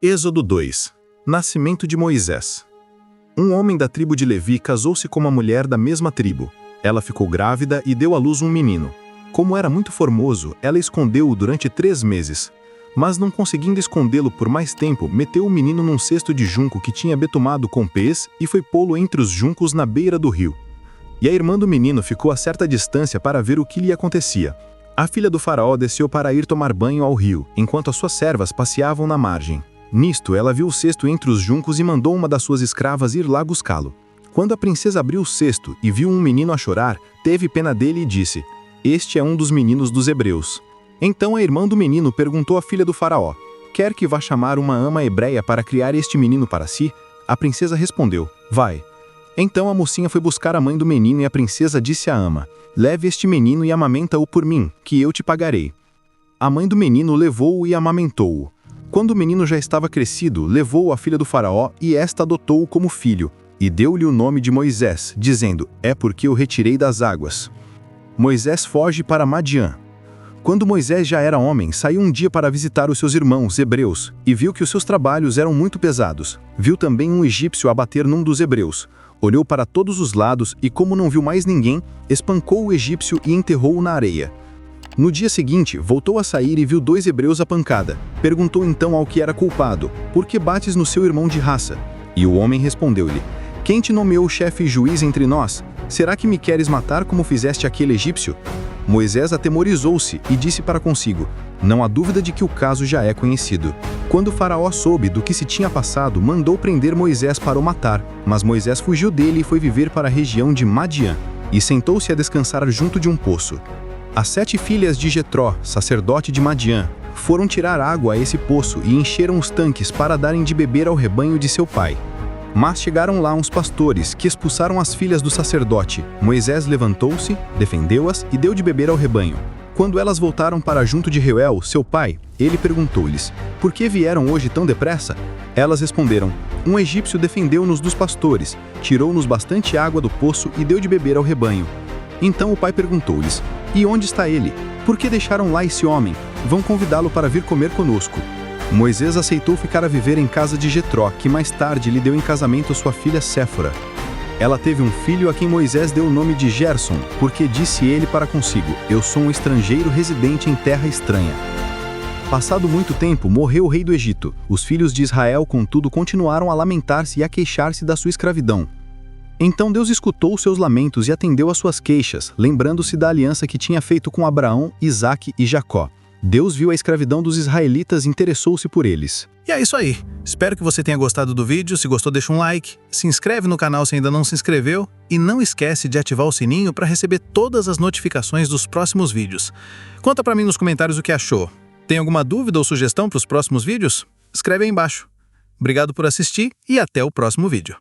Êxodo 2. Nascimento de Moisés. Um homem da tribo de Levi casou-se com uma mulher da mesma tribo. Ela ficou grávida e deu à luz um menino. Como era muito formoso, ela escondeu-o durante 3 meses. Mas não conseguindo escondê-lo por mais tempo, meteu o menino num cesto de junco que tinha betumado com pés e foi pô-lo entre os juncos na beira do rio. E a irmã do menino ficou a certa distância para ver o que lhe acontecia. A filha do faraó desceu para ir tomar banho ao rio, enquanto as suas servas passeavam na margem. Nisto, ela viu o cesto entre os juncos e mandou uma das suas escravas ir lá buscá-lo. Quando a princesa abriu o cesto e viu um menino a chorar, teve pena dele e disse: "Este é um dos meninos dos hebreus." Então a irmã do menino perguntou à filha do faraó: "Quer que vá chamar uma ama hebreia para criar este menino para si?" A princesa respondeu: "Vai." Então a mocinha foi buscar a mãe do menino e a princesa disse à ama: "Leve este menino e amamenta-o por mim, que eu te pagarei." A mãe do menino levou-o e amamentou-o. Quando o menino já estava crescido, levou-o à filha do faraó e esta adotou-o como filho, e deu-lhe o nome de Moisés, dizendo: "É porque o retirei das águas." Moisés foge para Madiã. Quando Moisés já era homem, saiu um dia para visitar os seus irmãos hebreus, e viu que os seus trabalhos eram muito pesados. Viu também um egípcio abater num dos hebreus. Olhou para todos os lados e, como não viu mais ninguém, espancou o egípcio e enterrou-o na areia. No dia seguinte, voltou a sair e viu 2 hebreus à pancada. Perguntou então ao que era culpado: "Por que bates no seu irmão de raça?" E o homem respondeu-lhe: "Quem te nomeou chefe e juiz entre nós? Será que me queres matar como fizeste aquele egípcio?" Moisés atemorizou-se e disse para consigo: "Não há dúvida de que o caso já é conhecido." Quando o faraó soube do que se tinha passado, mandou prender Moisés para o matar, mas Moisés fugiu dele e foi viver para a região de Madiã, e sentou-se a descansar junto de um poço. As 7 filhas de Jetró, sacerdote de Madiã, foram tirar água a esse poço e encheram os tanques para darem de beber ao rebanho de seu pai. Mas chegaram lá uns pastores, que expulsaram as filhas do sacerdote. Moisés levantou-se, defendeu-as e deu de beber ao rebanho. Quando elas voltaram para junto de Reuel, seu pai, ele perguntou-lhes: "Por que vieram hoje tão depressa?" Elas responderam: "Um egípcio defendeu-nos dos pastores, tirou-nos bastante água do poço e deu de beber ao rebanho." Então o pai perguntou-lhes: "E onde está ele? Por que deixaram lá esse homem? Vão convidá-lo para vir comer conosco." Moisés aceitou ficar a viver em casa de Jetró, que mais tarde lhe deu em casamento sua filha Séfora. Ela teve um filho a quem Moisés deu o nome de Gerson, porque disse ele para consigo: "Eu sou um estrangeiro residente em terra estranha." Passado muito tempo, morreu o rei do Egito. Os filhos de Israel, contudo, continuaram a lamentar-se e a queixar-se da sua escravidão. Então Deus escutou seus lamentos e atendeu às suas queixas, lembrando-se da aliança que tinha feito com Abraão, Isaque e Jacó. Deus viu a escravidão dos israelitas e interessou-se por eles. E é isso aí. Espero que você tenha gostado do vídeo. Se gostou, deixa um like, se inscreve no canal se ainda não se inscreveu e não esquece de ativar o sininho para receber todas as notificações dos próximos vídeos. Conta para mim nos comentários o que achou. Tem alguma dúvida ou sugestão para os próximos vídeos? Escreve aí embaixo. Obrigado por assistir e até o próximo vídeo.